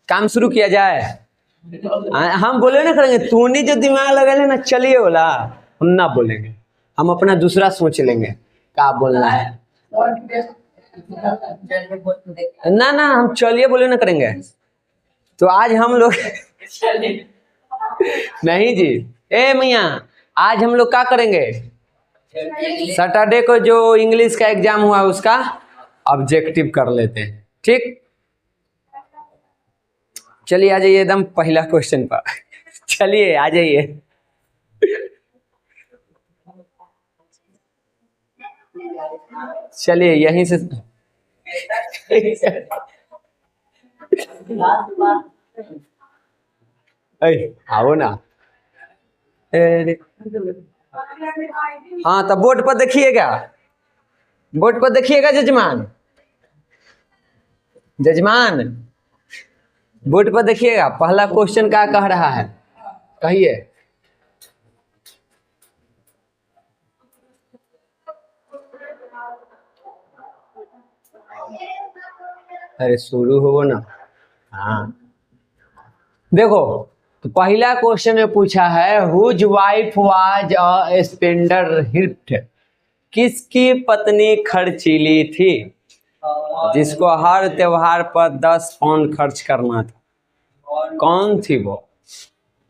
काम शुरू किया जाए। हम बोले ना करेंगे, तूने जो दिमाग लगा ले ना चलिए बोला, हम ना बोलेंगे, हम अपना दूसरा सोच लेंगे क्या बोलना है। ना ना हम चलिए बोले ना करेंगे। तो आज हम लोग नहीं जी, ए मैया आज हम लोग क्या करेंगे, सैटरडे को जो इंग्लिश का एग्जाम हुआ उसका ऑब्जेक्टिव कर लेते हैं। ठीक, चलिए आ जाइए एकदम पहला क्वेश्चन पर। चलिए आ जाइए। चलिए यहीं से आओ ना। हाँ, तब बोर्ड पर देखिएगा, बोर्ड पर देखिएगा जजमान, जजमान बोर्ड पर देखिएगा। पहला क्वेश्चन क्या कह रहा है, कहिए। अरे शुरू हो ना। हाँ देखो, तो पहला क्वेश्चन में पूछा है whose wife was a spendthrift, किसकी पत्नी खर्चीली थी, जिसको हर त्योहार पर 10 पाउंड खर्च करना था। कौन थी वो?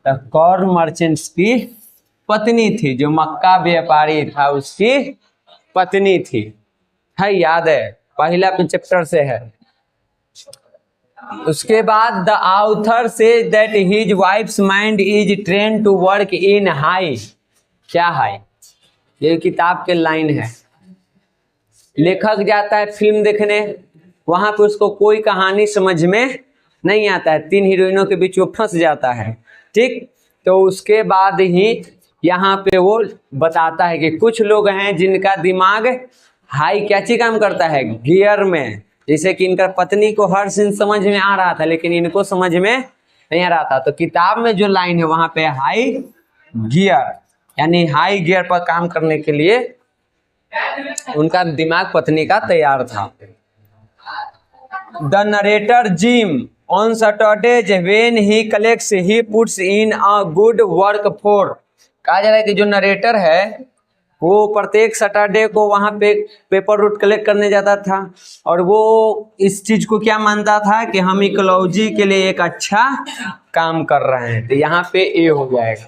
द कॉर्न मर्चेंट्स की पत्नी थी, जो मक्का व्यापारी था उसकी पत्नी थी। है, याद है, पहला चैप्टर से है। उसके बाद the author says that his wife's mind is train to work in high, क्या हाई, ये किताब के लाइन है। लेखक जाता है फिल्म देखने, वहां पे उसको कोई कहानी समझ में नहीं आता है, 3 हीरोइनों के बीच वो फंस जाता है। ठीक, तो उसके बाद ही यहाँ पे वो बताता है कि कुछ लोग हैं जिनका दिमाग हाई क्या चीज काम करता है, गियर में। जैसे कि इनका पत्नी को हर सीन समझ में आ रहा था, लेकिन इनको समझ में नहीं आ रहा था। तो किताब में जो लाइन है वहां पे हाई गियर, यानी हाई गियर पर काम करने के लिए उनका दिमाग पत्नी का तैयार था। The narrator gym on Saturdays when he collects he puts in a good work for, कहा जा रहा है कि जो नरेटर है वो प्रत्येक सैटरडे को वहां पे पेपर रूट कलेक्ट करने जाता था, और वो इस चीज को क्या मानता था कि हम इकोलॉजी के लिए एक अच्छा काम कर रहे हैं। तो यहाँ पे ए हो जाएगा।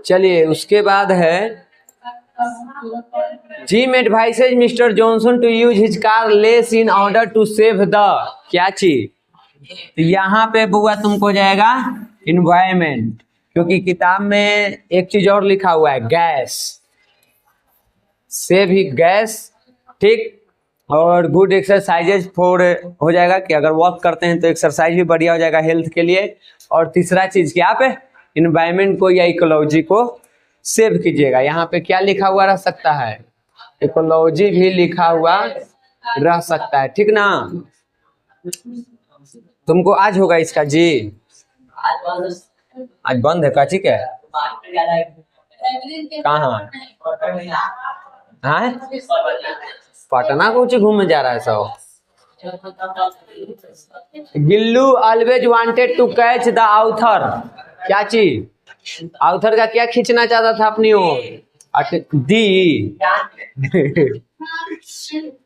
चलिए उसके बाद है Jim advises mister Johnson to use his car less in order to save the, क्या चीज। तो यहाँ पे बुआ तुमको जाएगा इन्वायरमेंट, क्योंकि किताब में एक चीज और लिखा हुआ है गैस, सेव ही गैस। ठीक, और गुड एक्सरसाइजेज फॉर हो जाएगा कि अगर वॉक करते हैं तो एक्सरसाइज भी बढ़िया हो जाएगा हेल्थ के लिए। और तीसरा चीज क्या पे इन्वायरमेंट को या इकोलॉजी को सेव कीजिएगा। यहाँ पे क्या लिखा हुआ रह सकता है, इकोलॉजी भी लिखा हुआ रह सकता है। ठीक ना, तुमको आज होगा इसका जी, आज बंद है, काची क्या है, कहाँ है, पटना को घूमने जा रहा है सब। Gillu always wanted to catch the author, क्या चीज, ऑथर का क्या खींचना चाहता था अपनी ओर, दी।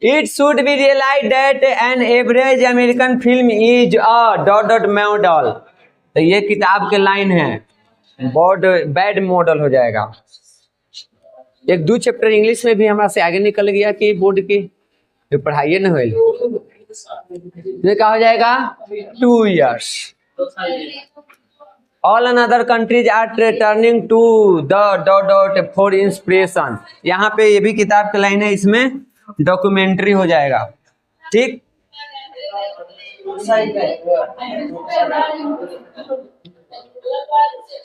It should be realized that an average American film is a ... model। तो ये किताब के लाइन है, बैड मॉडल हो जाएगा। एक 2 चैप्टर इंग्लिश में भी हमारा से आगे निकल गया कि बोर्ड की जो पढ़ाइए न हुई, ये क्या हो जाएगा 2 years। All another countries are returning to the ... for inspiration। यहाँ पे ये भी किताब की लाइन है, इसमें डॉक्यूमेंट्री हो जाएगा। ठीक,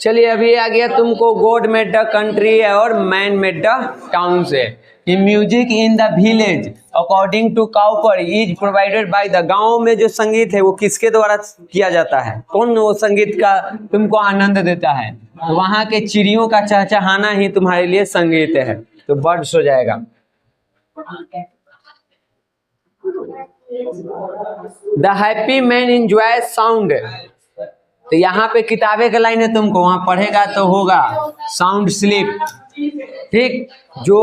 चलिए अभी आ गया तुमको गॉड मेड द कंट्री और मैन मेड द टाउन से। Music in the village according to Cowper is provided by the, गाँव में जो संगीत है वो किसके द्वारा किया जाता है, कौन वो संगीत का तुमको आनंद देता है, तो वहां के चिड़ियों का चहचहाना ही तुम्हारे लिए संगीत है। तो बर्ड्स हो जाएगा। The happy man enjoy sound. तो यहाँ पे किताबें का लाइन है, तुमको वहां पढ़ेगा तो होगा साउंड स्लीप। ठीक, जो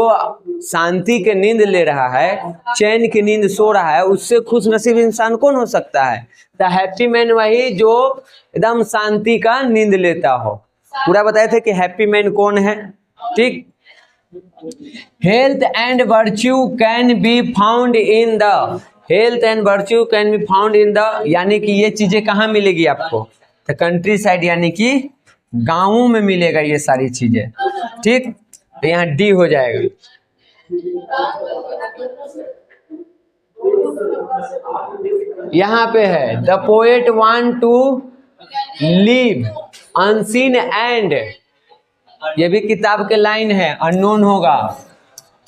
शांति के नींद ले रहा है, चैन की नींद सो रहा है, उससे खुश नसीब इंसान कौन हो सकता है? द हैप्पी मैन वही जो एकदम शांति का नींद लेता हो। पूरा बताए थे कि हैप्पी मैन कौन है। ठीक, health and virtue can be found in the, health and virtue can be found in the, यानी कि ये चीजें कहाँ मिलेगी आपको? तो कंट्री साइड, यानी कि गांवों में मिलेगा ये सारी चीजें। ठीक, तो यहाँ डी हो जाएगा। यहाँ पे है the poet want to live unseen and, ये भी किताब के लाइन है, अननोन होगा।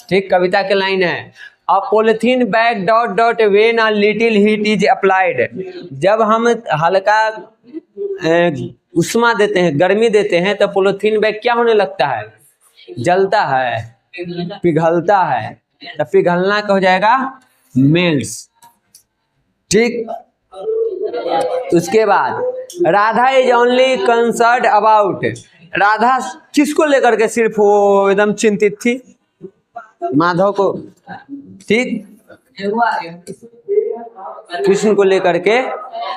ठीक, कविता के लाइन है। A polythene bag dot dot when a little heat is applied, जब हम हल्का उष्मा देते हैं, गर्मी देते हैं, तो पॉलिथीन बैग क्या होने लगता है? जलता है, पिघलता है। तो पिघलना का हो जाएगा मेल्ट्स। ठीक, उसके बाद Radha is only concern about, Radha किसको लेकर के सिर्फ वो एकदम चिंतित थी? माधव को। ठीक, कृष्ण को लेकर के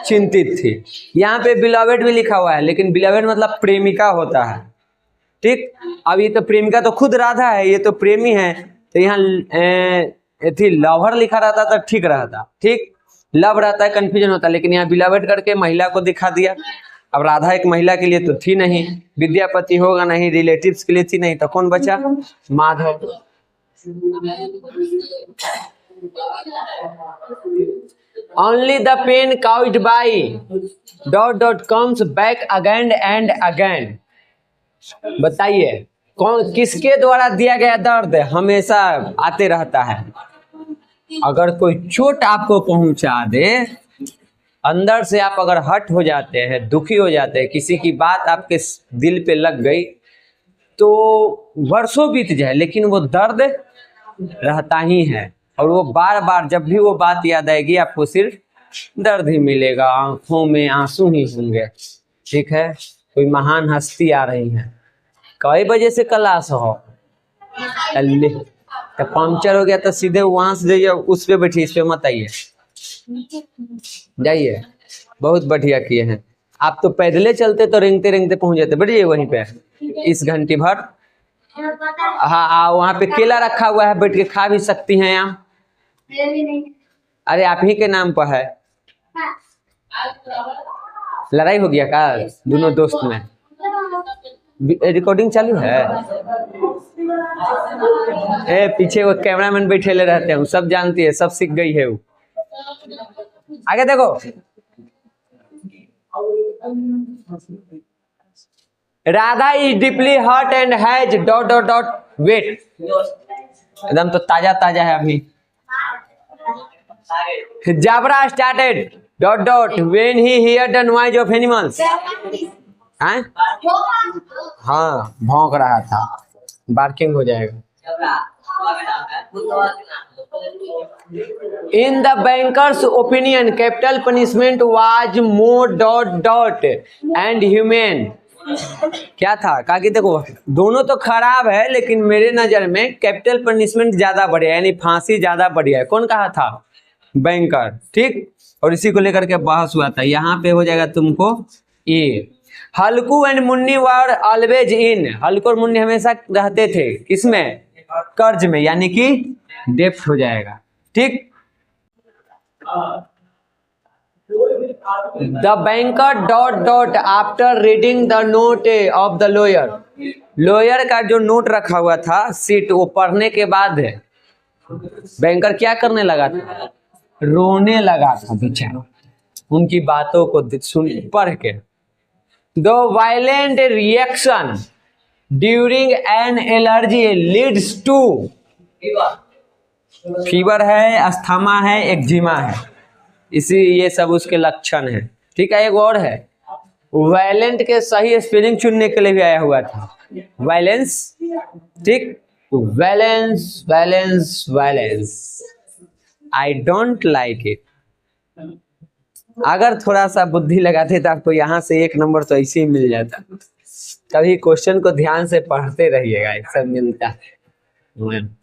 चिंतित थी। यहाँ पे बिलवेड भी लिखा हुआ है, लेकिन बिलवेड मतलब प्रेमिका होता है। ठीक, अब ये तो प्रेमिका तो खुद राधा है, ये तो प्रेमी है, तो यहाँ थी लवर लिखा रहता तो ठीक रहता। ठीक, लव रहता है, कंफ्यूजन होता है, लेकिन यहाँ बिलवेड करके महिला को दिखा दिया। अब राधा एक महिला के लिए तो थी नहीं, विद्यापति होगा नहीं, रिलेटिव्स के लिए थी नहीं, तो कौन बचा? Madhav. Only the pain caused by dot dot comes back again and again। बताइए कौन, किसके द्वारा दिया गया दर्द हमेशा आते रहता है? अगर कोई चोट आपको पहुंचा दे, अंदर से आप अगर हट हो जाते हैं, दुखी हो जाते हैं, किसी की बात आपके दिल पे लग गई, तो वर्षों बीत जाए लेकिन वो दर्द रहता ही है, और वो बार बार जब भी वो बात याद आएगी आपको सिर्फ दर्द ही मिलेगा, आंखों में आंसू ही होंगे। ठीक है, कोई महान हस्ती आ रही है। कई बजे से क्लास हो? तो पंक्चर हो गया तो सीधे वहां से जाइए, उस पे बैठिए, इस पे मत आइए, जाइए। बहुत बढ़िया किए हैं आप, तो पैदले चलते तो रेंगते रेंगते पहुंच जाते। बैठिए वहीं पे इस घंटी भर। हाँ, वहाँ पे केला रखा हुआ है, बैठ के खा भी सकती हैं यहाँ। अरे आप ही के नाम पर है। लड़ाई हो गया का दोनों दोस्त में? रिकॉर्डिंग चालू है? पीछे वो कैमरामैन बैठे ले रहते हैं, सब जानती है, सब सीख गई है वो। आगे देखो, Radha is deeply hurt and has dot dot dot wet, एकदम तो ताजा ताजा है अभी। Jabra started dot dot when he hear the noise of animals. हाँ, भौंक रहा था, बार्किंग हो जाएगा। In the banker's opinion capital punishment was more dot dot and human. क्या था? कहा कि देखो दोनों तो खराब है, लेकिन मेरे नजर में कैपिटल पनिशमेंट ज्यादा बढ़िया, यानी फांसी ज्यादा बढ़िया है। कौन कहा था? बैंकर। ठीक, और इसी को लेकर के बहस हुआ था। यहाँ पे हो जाएगा तुमको A. Halku and Munni were always in, Halku और मुन्नी हमेशा रहते थे किसमें? कर्ज में, यानी कि डेप्ट हो जाएगा। ठीक, the banker dot dot after reading the note of the lawyer, lawyer का जो नोट रखा हुआ था सीट, वो पढ़ने के बाद बैंकर क्या करने लगा था? रोने लगा था बेचारा, उनकी बातों को सुन पढ़ के। The violent reaction during an allergy leads to, fever है, अस्थमा है, एक्जिमा है, इसी ये सब उसके लक्षण है। ठीक है, एक और है, वायलेंट के सही स्पेलिंग चुनने के लिए भी आया हुआ था, वायलेंस। ठीक, valence valence valence, I don't like it. अगर थोड़ा सा बुद्धि लगाते तो आपको यहाँ से 1 नंबर तो ऐसे ही मिल जाता। कभी क्वेश्चन को ध्यान से पढ़ते रहिएगा, सब मिलता है।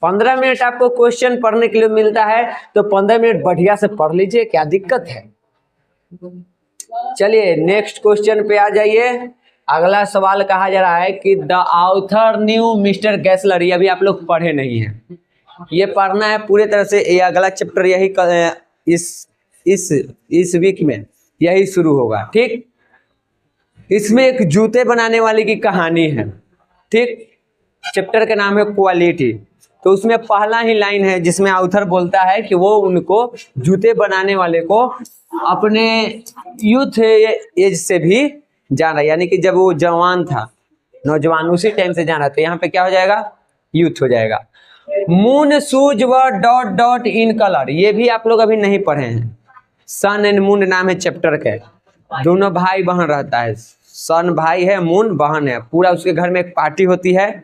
15 मिनट आपको क्वेश्चन पढ़ने के लिए मिलता है तो 15 मिनट बढ़िया से पढ़ लीजिए, क्या दिक्कत है। चलिए नेक्स्ट क्वेश्चन पे आ जाइए। अगला सवाल कहा जा रहा है कि द ऑथर न्यू मिस्टर गैसलर। ये अभी आप लोग पढ़े नहीं है, ये पढ़ना है पूरे तरह से। ये अगला चैप्टर यही इस वीक में यही शुरू होगा, ठीक। इसमें एक जूते बनाने वाले की कहानी है, ठीक। चैप्टर का नाम है क्वालिटी। तो उसमें पहला ही लाइन है जिसमें ऑथर बोलता है कि वो उनको जूते बनाने वाले को अपने यूथ एज से भी जाना, यानी कि जब वो जवान था, नौजवान, उसी टाइम से जाना। तो यहाँ पे क्या हो जाएगा, यूथ हो जाएगा। मून शूज व डॉट डॉट इन कलर, ये भी आप लोग अभी नहीं पढ़े हैं। सन एंड मून नाम है चैप्टर का। दोनों भाई बहन रहता है, सन भाई है, मून बहन है। पूरा उसके घर में एक पार्टी होती है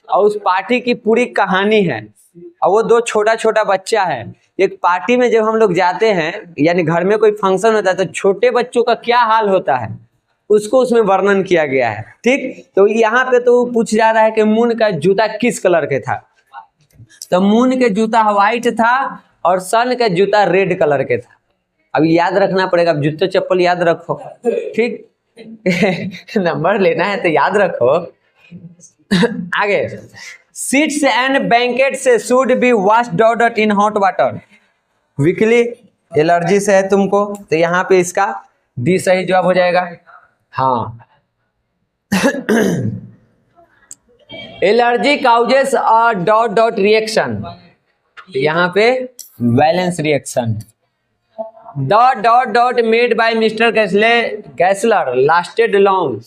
और उस पार्टी की पूरी कहानी है। और वो 2 छोटा छोटा बच्चा है। एक पार्टी में जब हम लोग जाते हैं, यानी घर में कोई फंक्शन होता है, तो छोटे बच्चों का क्या हाल होता है उसको उसमें वर्णन किया गया है, ठीक। तो यहाँ पे तो पूछ जा रहा है कि मून का जूता किस कलर के था। तो मून के जूता व्हाइट था और सन का जूता रेड कलर के था। अब याद रखना पड़ेगा, अब जूते चप्पल याद रखो, ठीक। नंबर लेना है तो याद रखो। आगे, सीट्स एंड बैंकेट से should be washed dot in hot water weekly. Allergy से है तुमको, तो यहाँ पे इसका डी सही जवाब हो जाएगा। हाँ, allergy causes a dot dot reaction, यहाँ पे valence reaction. Dot dot dot made by mister Gessler lasted long,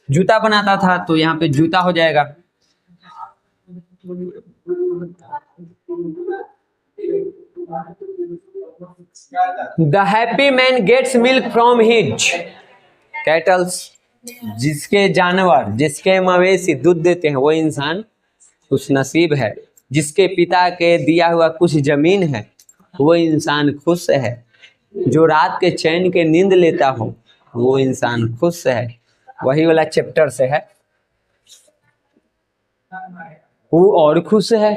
जूता बनाता था तो यहाँ पे जूता हो जाएगा। The happy man gets milk from his cattles, जिसके जानवर, जिसके मवेशी दूध देते हैं वो इंसान खुश नसीब है। जिसके पिता के दिया हुआ कुछ जमीन है वो इंसान खुश है। जो रात के चैन के नींद लेता हो वो इंसान खुश है। वही वाला चैप्टर से है। वो और खुश है,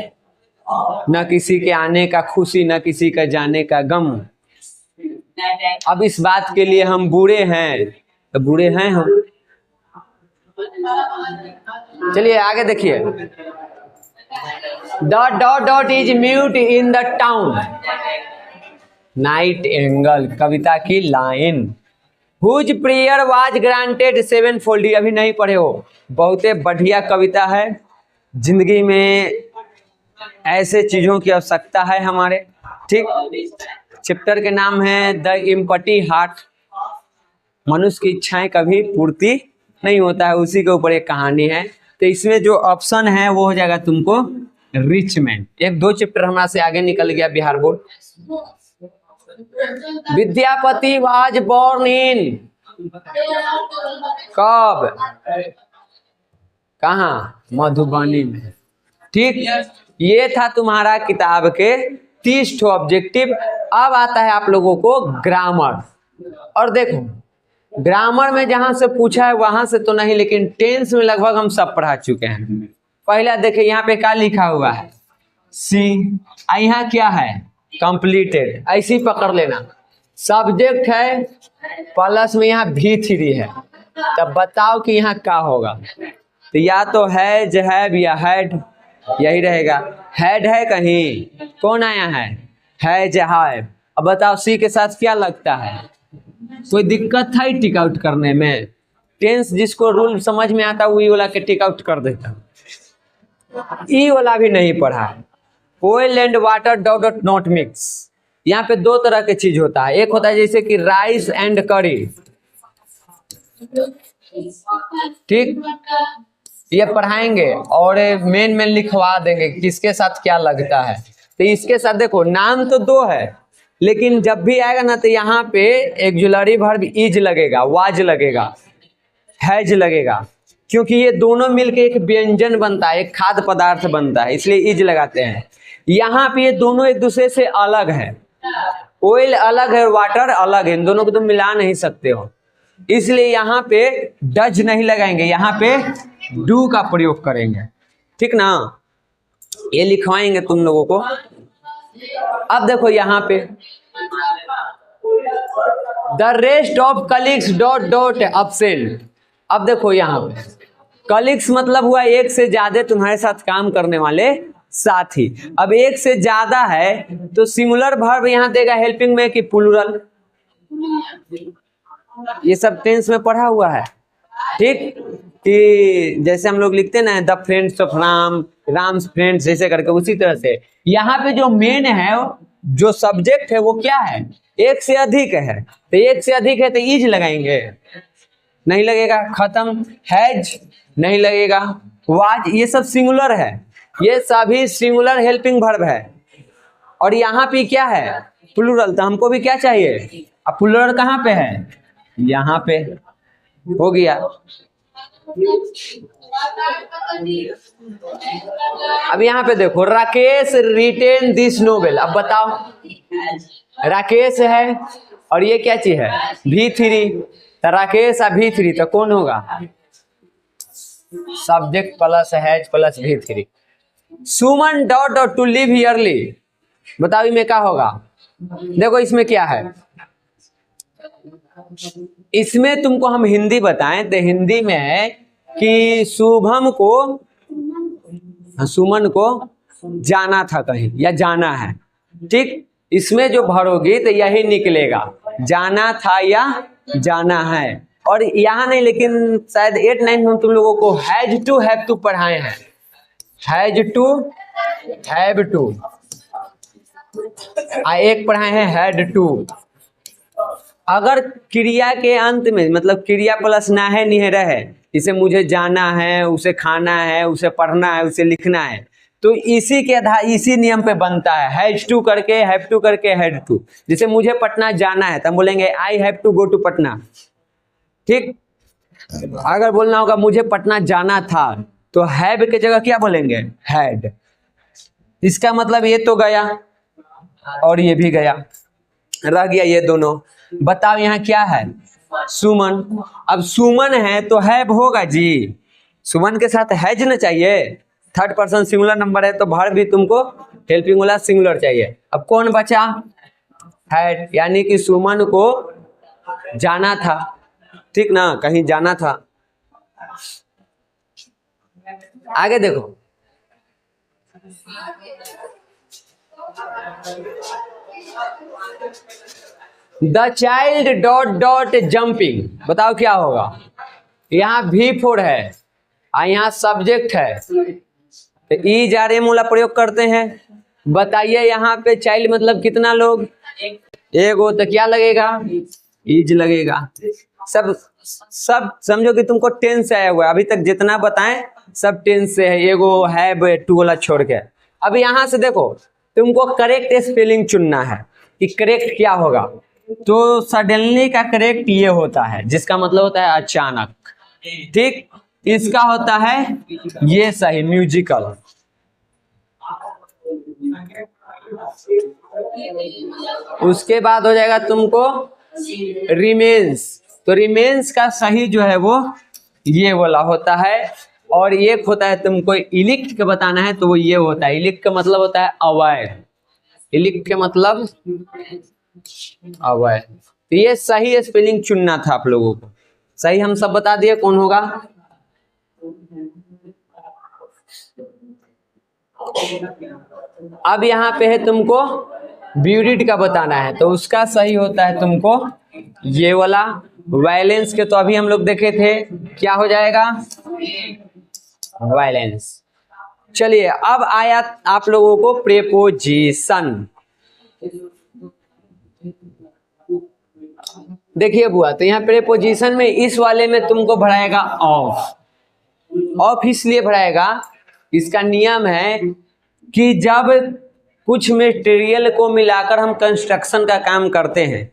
न किसी के आने का खुशी, न किसी का जाने का गम। अब इस बात के लिए हम बुरे हैं, तो बुरे हैं हम। चलिए आगे देखिए। Dot dot dot is mute in the town, nightingale, कविता की line. Whose prayer was granted 7-fold, अभी नहीं पढ़े हो, बहुत बढ़िया कविता है। जिंदगी में ऐसे चीजों की आवश्यकता है हमारे, ठीक। चैप्टर के नाम है द एम्पटी हार्ट, मनुष्य की इच्छाएं कभी पूर्ति नहीं होता है, उसी के ऊपर एक कहानी है। तो इसमें जो ऑप्शन है वो हो जाएगा तुमको रिच मैन। 1-2 चैप्टर हमारे से आगे निकल गया Bihar board. Vidyapati was born in, कब, कहाँ, मधुबनी में, ठीक। ये था तुम्हारा किताब के 30 ऑब्जेक्टिव। अब आता है आप लोगों को ग्रामर। और देखो ग्रामर में जहां से पूछा है वहां से तो नहीं, लेकिन टेंस में लगभग हम सब पढ़ा चुके हैं। पहला देखिए यहाँ पे क्या लिखा हुआ है, सी, यहाँ क्या है, कंप्लीटेड, ऐसी पकड़ लेना। सब्जेक्ट है प्लस में यहाँ V3 है, तब बताओ कि यहाँ क्या होगा। तो या तो हैज, हैव या हैड, यही रहेगा। हैड है कहीं, कौन आया है, हैज, हैव। अब बताओ सी के साथ क्या लगता है, कोई दिक्कत था टिक आउट करने में। टेंस जिसको रूल समझ में आता वही वाला के टिक आउट कर देता। ई वाला भी नहीं पढ़ा है। Oil and water dot dot not mix, यहाँ पे 2 तरह के चीज होता है। एक होता है जैसे कि राइस एंड करी, ठीक, ये पढ़ाएंगे और मेन में लिखवा देंगे किसके साथ क्या लगता है। तो इसके साथ देखो नाम तो 2 है, लेकिन जब भी आएगा ना तो यहाँ पे एक्जुलरी वर्ब इज लगेगा, वाज लगेगा, हैज लगेगा। क्योंकि ये दोनों मिलके एक व्यंजन बनता है, एक खाद्य पदार्थ बनता है, इसलिए इज लगाते हैं। यहाँ पे ये दोनों एक दूसरे से अलग है, ऑयल अलग है, वाटर अलग है, इन दोनों को तुम मिला नहीं सकते हो, इसलिए यहाँ पे डज नहीं लगाएंगे, यहाँ पे डू का प्रयोग करेंगे, ठीक ना। ये लिखवाएंगे तुम लोगों को। अब देखो यहाँ पे the rest of colleagues dot dot absent। अब देखो यहाँ पे कलीग्स मतलब हुआ एक से ज्यादा तुम्हारे साथ काम करने वाले साथी। अब एक से ज्यादा है तो सिंगुलर वर्ब यहाँ देगा हेल्पिंग में कि प्लूरल, ये सब टेंस में पढ़ा हुआ है, ठीक। कि जैसे हम लोग लिखते हैं ना the friends of Ram, Ram's friends, जैसे करके, उसी तरह से यहाँ पे जो मेन है, जो सब्जेक्ट है वो क्या है, एक से अधिक है, तो एक से अधिक है तो इज लगाएंगे, नहीं लगेगा, खत्म। हैज नहीं लगेगा, वाज, ये सब सिंगुलर है, ये सभी सिंगुलर हेल्पिंग वर्ब है। और यहाँ पे क्या है, प्लूरल, तो हमको भी क्या चाहिए, अब प्लूरल कहाँ पे है, यहाँ पे, हो गया। अब यहाँ पे देखो राकेश रिटेन दिस नोवेल। अब बताओ राकेश है और ये क्या चीज है, V3, तो राकेश और V3 तो कौन होगा, subject plus has plus V3। Suman dot dot to live yearly, बताओ में क्या होगा, देखो इसमें क्या है, इसमें तुमको हम हिंदी बताएं तो हिंदी में है कि शुभम को, सुमन को जाना था कहीं या जाना है, ठीक। इसमें जो भरोगी तो यही निकलेगा, जाना था या जाना है। और यहाँ नहीं, लेकिन शायद 8-9 में तुम लोगों को हैज टू हैव टू पढ़ाए हैं, हैज टू हैव टू, एक पढ़ाए हैं हैड टू। अगर क्रिया के अंत में, मतलब क्रिया प्लस ना है नहीं रहे, इसे मुझे जाना है, उसे खाना है, उसे पढ़ना है, उसे लिखना है, तो इसी के आधार, इसी नियम पे बनता है, हैज टू करके, हैव टू करके, हैड टू। जैसे मुझे पटना जाना है तो हम बोलेंगे I have to go to Patna, ठीक। अगर बोलना होगा मुझे पटना जाना था तो हैव के जगह क्या बोलेंगे, हैड। इसका मतलब ये तो गया और ये भी गया, रह गया ये दोनों। बताओ यहाँ क्या है, सुमन। अब सुमन है तो हैव होगा जी, सुमन के साथ हैज ना चाहिए, थर्ड पर्सन सिंगुलर नंबर है तो भर भी तुमको हेल्पिंग वाला सिंगुलर चाहिए। अब कौन बचा, हैड, यानी कि सुमन को जाना था, ठीक ना, कहीं जाना था। आगे देखो the child dot dot jumping, बताओ क्या होगा, यहाँ V4 है और यहाँ सब्जेक्ट है, तो इज आर एम वाला प्रयोग करते हैं। बताइए यहाँ पे चाइल्ड मतलब कितना लोग, एक हो, तो क्या लगेगा, इज लगेगा। सब समझो कि तुमको टेंस से आया हुआ है, अभी तक जितना बताएं सब टेंस से है, एगो हैव टू वाला छोड़ के। अब यहाँ से देखो तुमको करेक्ट स्पेलिंग चुनना है कि करेक्ट क्या होगा, तो सडनली का करेक्ट ये होता है, जिसका मतलब होता है अचानक, ठीक। इसका होता है ये सही, म्यूजिकल। उसके बाद हो जाएगा तुमको रिमेन्स, तो रिमेन्स का सही जो है वो ये वाला होता है। और एक होता है तुमको इलिक्ट का बताना है, तो वो ये होता है, इलिक्ट का मतलब होता है अवैध, इलिक्ट का मतलब अवैध। तो ये सही स्पेलिंग चुनना था आप लोगों को, सही हम सब बता दिए कौन होगा। अब यहाँ पे है तुमको ब्यूरिड का बताना है, तो उसका सही होता है तुमको ये वाला। वायलेंस के तो अभी हम लोग देखे थे, क्या हो जाएगा, वायलेंस। चलिए अब आया आप लोगों को प्रेपोजिशन। देखिए बुआ, तो यहाँ प्रेपोजिशन में इस वाले में तुमको भराएगा ऑफ। ऑफ इसलिए भराएगा, इसका नियम है कि जब कुछ मटेरियल को मिलाकर हम कंस्ट्रक्शन का काम करते हैं,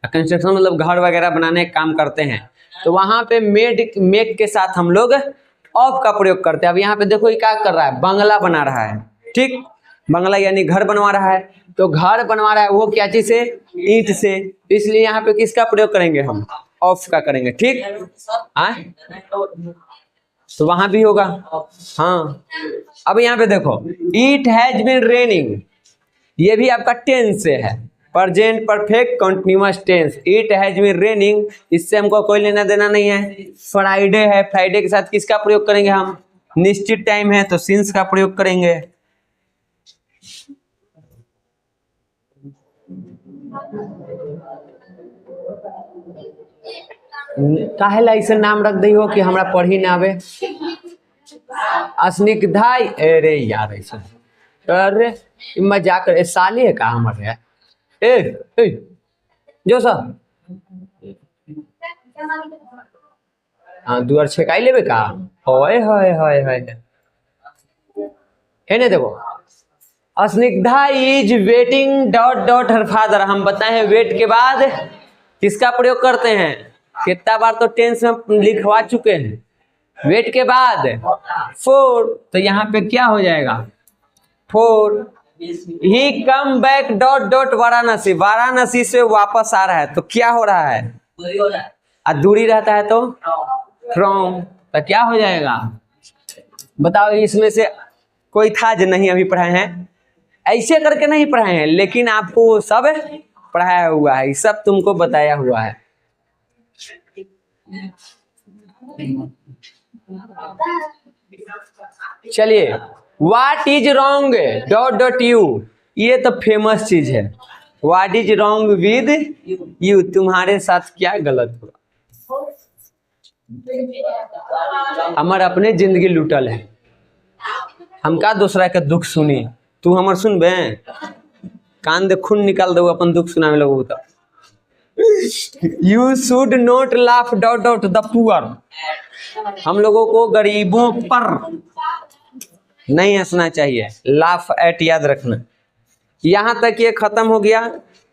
कंस्ट्रक्शन मतलब घर वगैरह बनाने का काम करते हैं, तो वहां पे मेक के साथ हम लोग ऑफ का प्रयोग करते हैं। अब यहाँ पे देखो ये क्या कर रहा है, बंगला बना रहा है, ठीक, बंगला यानी घर बनवा रहा है। तो घर बनवा रहा है वो क्या चीज से, ईंट से, इसलिए यहाँ पे किसका प्रयोग करेंगे हम, ऑफ का करेंगे, ठीक। तो वहां भी होगा, हाँ। अब यहाँ पे देखो इट हैज बीन रेनिंग, ये भी आपका टेंस से है, present perfect continuous tense. It has been raining, इससे हमको कोई लेना देना नहीं है। फ्राइडे है, फ्राइडे के साथ किसका प्रयोग करेंगे हम, निश्चित टाइम है तो सिंस का प्रयोग करेंगे। काहेला ऐसे नाम रख दी हो कि हमरा पढ़ी ना आवे, स्निग्धाई, अरे यार ऐसा, अरे मजाक कर, साली है का हमारे, ए जो सर हाँ दुआर छेकाई लेबे का, होए होए होए होए, है ना। देखो Snigdha is waiting dot dot her father, हम बताए हैं वेट के बाद किसका प्रयोग करते हैं, कितना बार तो टेंस में लिखवा चुके हैं, वेट के बाद फोर, तो यहाँ पे क्या हो जाएगा, four. He come back dot dot Varanasi, Varanasi से वापस आ रहा है, तो क्या हो रहा है, दूरी रहता है तो फ्रॉम, तो क्या हो जाएगा बताओ। इसमें से कोई था जो नहीं अभी पढ़ाए हैं, ऐसे करके नहीं पढ़ाए हैं, लेकिन आपको सब पढ़ाया हुआ है, सब तुमको बताया हुआ है। चलिए, what is wrong dot dot U, ये तो फेमस चीज है। What is wrong with you, तुम्हारे साथ क्या गलत हुआ। हमार अपने जिंदगी लूटल है, हम का दूसरा के दुख सुनी, तू हमर सुनबे, कान दे खून निकाल दो अपन दुख सुनावे लगो तो। You should not laugh dot dot the poor, हम लोगों को गरीबों पर नहीं हंसना चाहिए, लाफ एट याद रखना। यहां तक ये खत्म हो गया।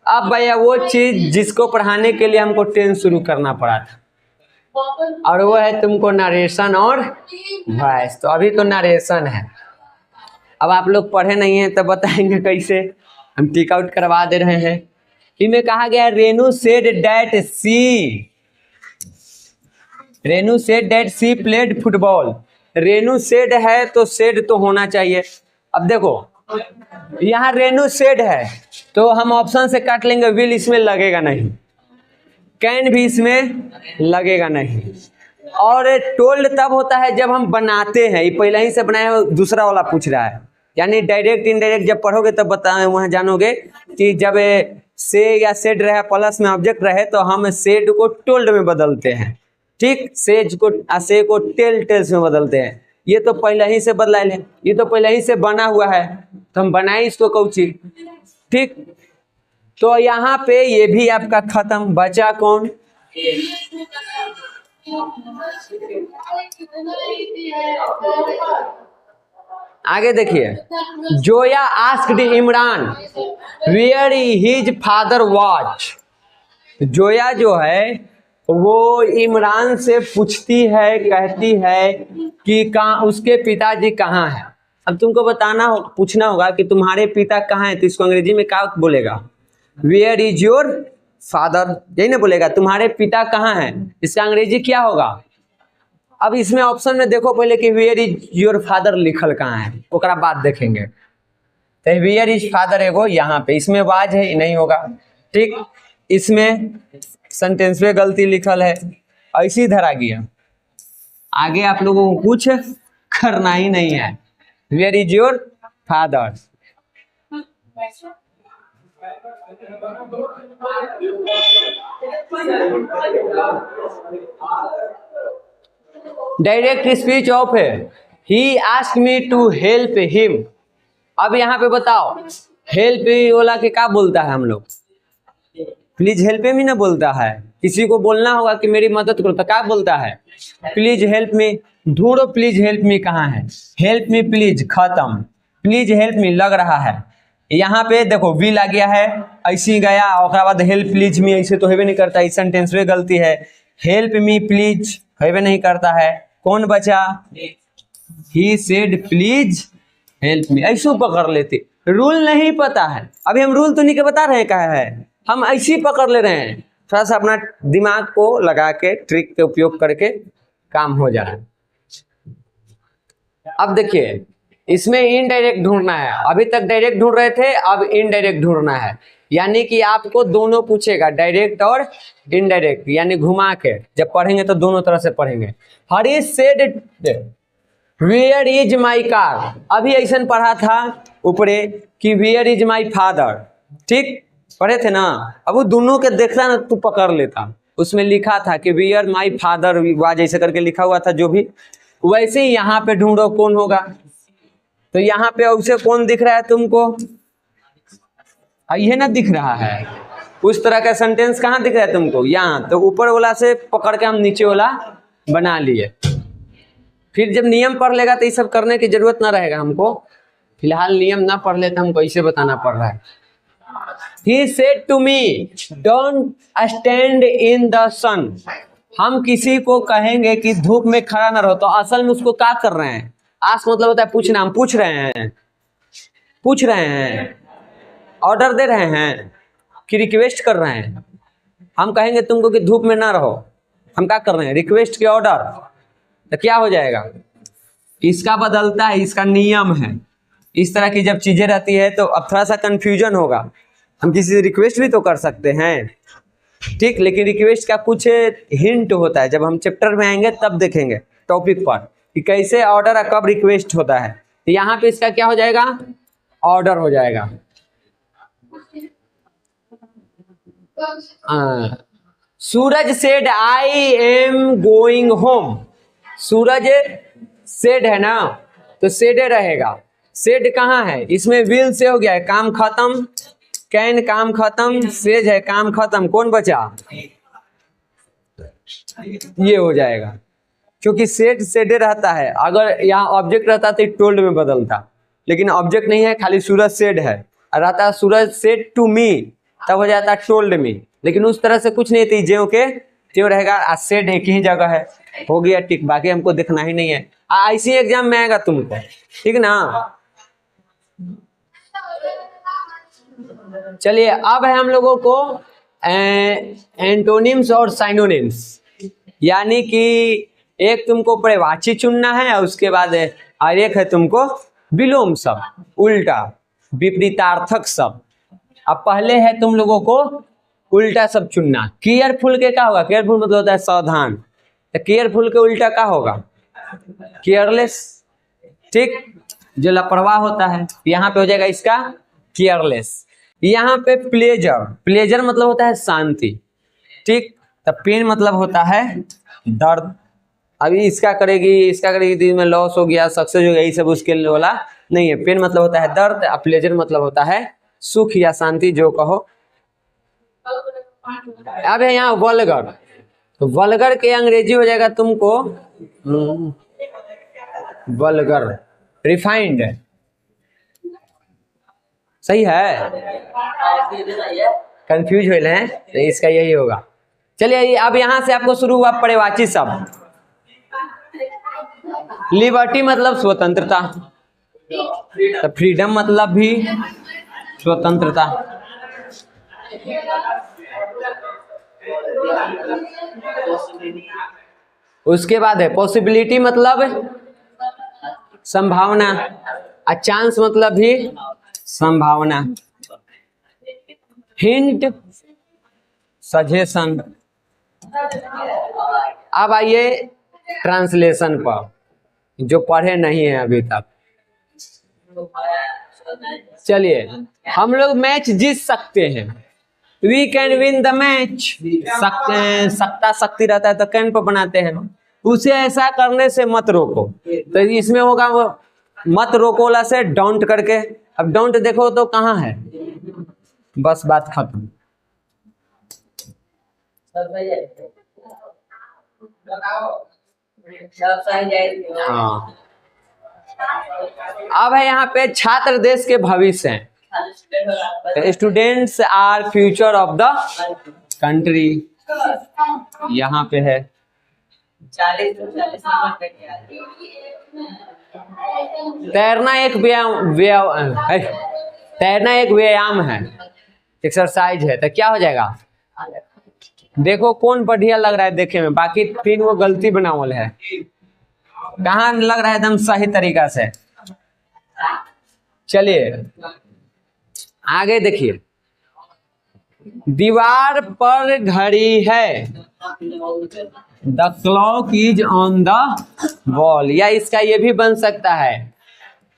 अब भैया वो चीज जिसको पढ़ाने के लिए हमको टेंस शुरू करना पड़ा था, और वो है तुमको नरेशन और वॉइस। तो अभी तो नरेशन है, अब आप लोग पढ़े नहीं हैं तो बताएंगे कैसे, हम टिक आउट करवा दे रहे हैं। इनमें कहा गया Renu said that she played football. Renu said है तो सेड तो होना चाहिए। अब देखो यहाँ रेनू सेड है तो हम ऑप्शन से काट लेंगे, विल इसमें लगेगा नहीं, कैन भी इसमें लगेगा नहीं, और टोल्ड तब होता है जब हम बनाते हैं, ये पहले ही से बनाया हो, दूसरा वाला पूछ रहा है। यानी डायरेक्ट इनडायरेक्ट जब पढ़ोगे तब बताए वहां जानोगे कि जब से या सेड रहे प्लस में ऑब्जेक्ट रहे तो हम सेड को टोल्ड में बदलते हैं, ठीक, सेज को से को टेल्स में बदलते हैं। ये तो पहले ही से बदला ले, ये तो पहले ही से बना हुआ है तो हम बनाए इसको कौची, ठीक। तो यहाँ पे ये भी आपका खत्म, बचा कौन, आगे देखिए। Zoya asked Imran where his father watch. Zoya जो है वो इमरान से पूछती है, कहती है कि कहाँ उसके पिताजी कहाँ हैं। अब तुमको बताना हो, पूछना होगा कि तुम्हारे पिता कहाँ हैं, तो इसको अंग्रेजी में क्या बोलेगा, वेयर इज योर फादर, यही ना बोलेगा, तुम्हारे पिता कहाँ हैं, इसका अंग्रेजी क्या होगा। अब इसमें ऑप्शन में देखो पहले कि वेयर इज योर फादर लिखल कहाँ है, ओकरा बाद देखेंगे। तो वेयर इज फादर एगो यहाँ पे, इसमें वाज है, नहीं होगा, ठीक। इसमें सेंटेंस में गलती लिखल है, ऐसी धरा गया, आगे आप लोगों को कुछ करना ही नहीं है। Where is your father, direct speech of है, he ask me to help him. अब यहाँ पे बताओ हेल्प वाला के क्या बोलता है, हम लोग प्लीज हेल्प मी ना बोलता है, किसी को बोलना होगा कि मेरी मदद करो तो क्या बोलता है, प्लीज हेल्प मी। ढूंढो प्लीज हेल्प मी कहाँ है, हेल्प मी प्लीज खत्म, प्लीज हेल्प मी लग रहा है। यहाँ पे देखो विल आ गया है, ऐसी गया, और बाद हेल्प प्लीज मी, ऐसे तो हेबे नहीं करता, इस सेंटेंस में गलती है। हेल्प मी प्लीज, हेवे नहीं करता है। कौन बचा? He said please help me, ऐसे पकड़ लेते। रूल नहीं पता है, अभी हम रूल तो नहीं के बता रहे क्या है, हम ऐसे ही पकड़ ले रहे हैं। थोड़ा सा अपना दिमाग को लगा के ट्रिक के उपयोग करके काम हो जा रहा है। अब देखिए इसमें इनडायरेक्ट ढूंढना है, अभी तक डायरेक्ट ढूंढ रहे थे, अब इनडायरेक्ट ढूंढना है। यानी कि आपको दोनों पूछेगा, डायरेक्ट और इनडायरेक्ट, यानी घुमा के जब पढ़ेंगे तो दोनों तरह से पढ़ेंगे। Harish said where is my car, अभी ऐसा पढ़ा था ऊपरे कि वेयर इज माई फादर, ठीक पढ़े थे ना। अब वो दोनों के देखता ना तू पकड़ लेता, उसमें लिखा था कि वेयर माई फादर वाज ऐसे करके लिखा हुआ था, जो भी वैसे ही यहाँ पे ढूंढो कौन होगा। तो यहाँ पे उसे कौन दिख रहा है तुमको? ये ना दिख रहा है, उस तरह का सेंटेंस कहाँ दिख रहा है तुमको? यहाँ। तो ऊपर वाला से पकड़ के हम नीचे वाला बना लिए। फिर जब नियम पढ़ लेगा तो ये सब करने की जरूरत ना रहेगा हमको। फिलहाल नियम ना पढ़ ले तो हमको ऐसे बताना पड़ रहा है। He said to me, don't stand in the sun. हम किसी को कहेंगे कि धूप में खड़ा ना रहो, तो असल में उसको क्या कर रहे हैं? आस्क मतलब होता है पूछना, हम पूछ रहे हैं, ऑर्डर दे रहे हैं कि रिक्वेस्ट कर रहे हैं। हम कहेंगे तुमको कि धूप में ना रहो, हम क्या कर रहे हैं? रिक्वेस्ट के ऑर्डर। तो क्या हो जाएगा? इसका बदलता है, इसका नियम है। इस तरह की जब चीजें रहती है तो अब थोड़ा सा कंफ्यूजन होगा। हम किसी से रिक्वेस्ट भी तो कर सकते हैं, ठीक, लेकिन रिक्वेस्ट का कुछ हिंट होता है, जब हम चैप्टर में आएंगे तब देखेंगे टॉपिक पर कि कैसे ऑर्डर और कब रिक्वेस्ट होता है। तो यहाँ पे इसका क्या हो जाएगा? ऑर्डर हो जाएगा। Suraj said I am going home, Suraj said है ना, तो सेड रहेगा। सेड कहाँ है? इसमें विल से हो गया है, काम खत्म, कैन काम खत्म, सेज है काम खत्म, कौन बचा? ये हो जाएगा, क्योंकि सेड सेडे रहता है। अगर यहाँ ऑब्जेक्ट रहता तो टोल्ड में बदलता, लेकिन ऑब्जेक्ट नहीं है, खाली सूरज सेड है, रहता सूरज सेड टू मी, तब हो जाता टोल्ड मी। लेकिन उस तरह से कुछ नहीं थी, ज्यों के त्यों रहेगा। सेड एक ही जगह है, हो गया टिक, बाकी हमको देखना ही नहीं है। ऐसी एग्जाम में आएगा तुमको, ठीक ना। चलिए अब है हम लोगों को एंटोनिम्स और साइनोनिम्स, यानी कि एक तुमको पर्यायवाची चुनना है और उसके बाद और एक है तुमको विलोम शब्द, उल्टा विपरीतार्थक शब्द। अब पहले है तुम लोगों को उल्टा शब्द चुनना। केयरफुल के क्या होगा? केयरफुल मतलब होता है सावधान, तो केयरफुल के उल्टा क्या होगा? केयरलेस, ठीक, जो लापरवाह होता है। यहाँ पे हो जाएगा इसका केयरलेस। यहाँ पे प्लेजर, प्लेजर मतलब होता है शांति, ठीक, तो पेन मतलब होता है दर्द। अभी इसका करेगी तो में लॉस हो गया, सक्सेस हो गया, ये सब उसके वाला नहीं है। पेन मतलब होता है दर्द, और प्लेजर मतलब होता है सुख या शांति, जो कहो। अब है यहाँ वल्गर, तो वल्गर के अंग्रेजी हो जाएगा तुमको वल्गर, रिफाइंड, सही है? कंफ्यूज हो रहे हैं तो इसका यही होगा। चलिए अब यहां से आपको शुरू हुआ पर्यायवाची शब्द। लिबर्टी मतलब स्वतंत्रता, तो फ्रीडम मतलब भी स्वतंत्रता। उसके बाद है पॉसिबिलिटी मतलब संभावना, और चांस मतलब भी संभावना। Hint suggestion. अब आइए ट्रांसलेशन पर, जो पढ़े नहीं है अभी तक। चलिए हम लोग मैच जीत सकते हैं, we can win the match. सकता शक्ति रहता है तो कैन पर बनाते हैं, उसे ऐसा करने से मत रोको। तो इसमें होगा वो मत रोको वाला से डोंट करके। अब डोंट देखो तो कहाँ है, बस बात खत्म। हाँ, अब है यहाँ पे छात्र देश के भविष्य हैं, students are future of the country. यहाँ पे है। 40 से 40 नंबर तक याद है। तैरना एक तैरना एक व्यायाम है, एक्सरसाइज है, तो क्या हो जाएगा? देखो कौन बढ़िया लग रहा है देखे में, बाकी 3 वो गलती बनावल है। कहाँ लग रहा है एकदम सही तरीका से? चलिए आगे देखिए, दीवार पर घड़ी है, the clock is on the wall. या इसका ये भी बन सकता है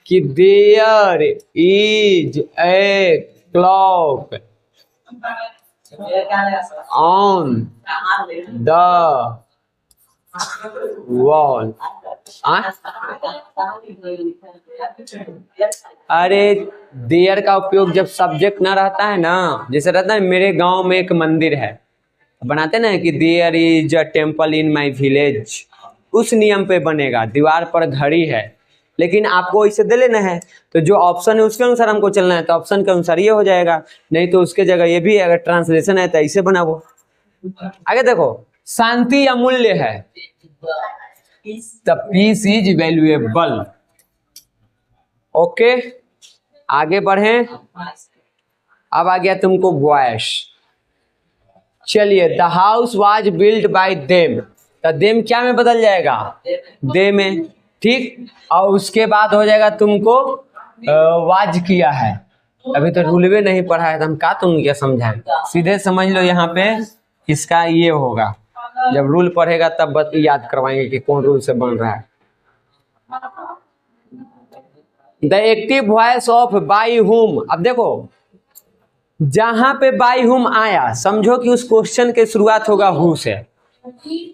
कि there is a clock on the wall. अरे देयर का उपयोग जब सब्जेक्ट ना रहता है ना, जैसे रहता है मेरे गांव में एक मंदिर है, बनाते ना कि there is a temple in my village, उस नियम पे बनेगा। दीवार पर घड़ी है, लेकिन आपको इसे दे लेना है, तो जो ऑप्शन है उसके अनुसार हमको चलना है, तो ऑप्शन के अनुसार ये हो जाएगा, नहीं तो उसके जगह ये भी है। अगर ट्रांसलेशन है तो ऐसे बनाओ। आगे देखो, शांति अमूल्य है, the peace is valuable. Okay आगे बढ़े। अब आ गया तुमको वॉइस। चलिए, the house was built by them, तो देम क्या में बदल जाएगा? दे में, ठीक। और उसके बाद हो जाएगा तुमको वाज किया है। अभी तो रूलवे नहीं पढ़ा है, तो हम का तुम क्या समझाएं, सीधे समझ लो। यहाँ पे इसका ये होगा, जब रूल पढ़ेगा तब याद करवाएंगे कि कौन रूल से बन रहा है। The active voice of by हुम। अब देखो, जहां पे बाई हुम आया, समझो कि उस क्वेश्चन के शुरुआत होगा हु से,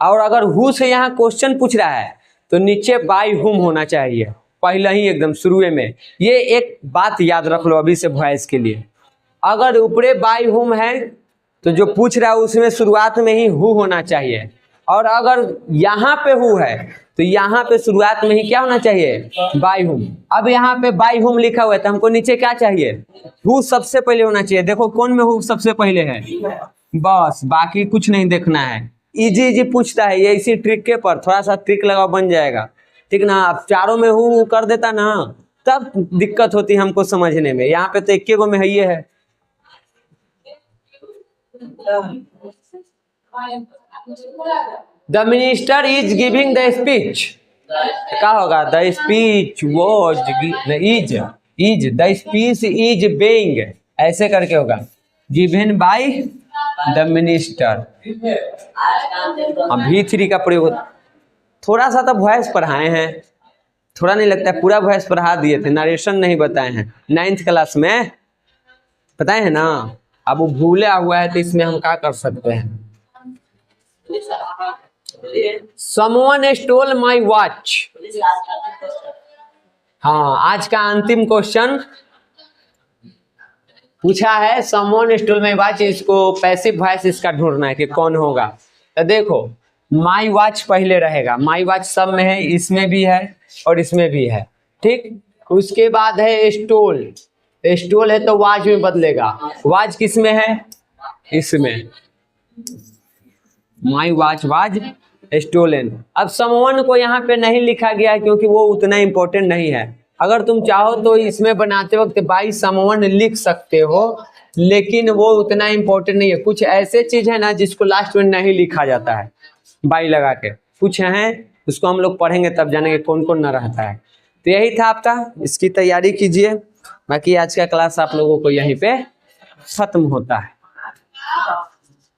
और अगर हु से यहाँ क्वेश्चन पूछ रहा है तो नीचे बाई हुम होना चाहिए, पहले ही एकदम शुरुए में। ये एक बात याद रख लो अभी से वॉइस के लिए। अगर ऊपरे बाई हुम है तो जो पूछ रहा है उसमें शुरुआत में ही हु होना चाहिए, और अगर यहाँ पे हु है तो यहाँ पे शुरुआत में ही क्या होना चाहिए? बाई हुम। अब यहाँ पे बाई हुम लिखा हुआ है तो हमको नीचे क्या चाहिए? हु सबसे पहले होना चाहिए। देखो कौन में हु सबसे पहले है, बस, बाकी कुछ नहीं देखना है। इजी इजी पूछता है ये, इसी ट्रिक के पर थोड़ा सा ट्रिक लगाओ बन जाएगा, ठीक ना। अब चारों में हु कर देता ना, तब दिक्कत होती हमको समझने में। यहाँ पे तो एक गो में है, ये है। The minister is giving the speech, क्या होगा? The speech was is the speech is being, ऐसे करके होगा, गिवन बाय द मिनिस्टर। अभी 3 का प्रयोग थोड़ा सा तो वॉइस पढ़ाए हैं, थोड़ा नहीं लगता है, पूरा वॉइस पढ़ा दिए थे, नरेशन नहीं बताए हैं 9th क्लास में, बताए हैं ना। अब वो भूला हुआ है तो इसमें हम क्या कर सकते हैं। Someone stole my watch। हाँ, आज का अंतिम क्वेश्चन पूछा है, someone stole my watch। इसको पैसिव वॉइस इसका ढूंढना है कि कौन होगा। तो देखो, my watch पहले रहेगा, my watch सब में है, इसमें भी है और इसमें भी है, ठीक। उसके बाद है स्टोल, स्टोल है तो वाज में बदलेगा। वाज किस में है? इसमें, माई वाच वाज स्टोलन। अब समवन को यहाँ पे नहीं लिखा गया क्योंकि वो उतना इम्पोर्टेंट नहीं है। अगर तुम चाहो तो इसमें बनाते वक्त बाई समवन लिख सकते हो, लेकिन वो उतना इम्पोर्टेंट नहीं है। कुछ ऐसे चीज है ना जिसको लास्ट में नहीं लिखा जाता है बाई लगा के, कुछ है उसको हम लोग पढ़ेंगे तब जानेंगे कौन कौन ना रहता है। तो यही था आपका, इसकी तैयारी कीजिए। बाकी आज का क्लास आप लोगों को यहीं पे खत्म होता है।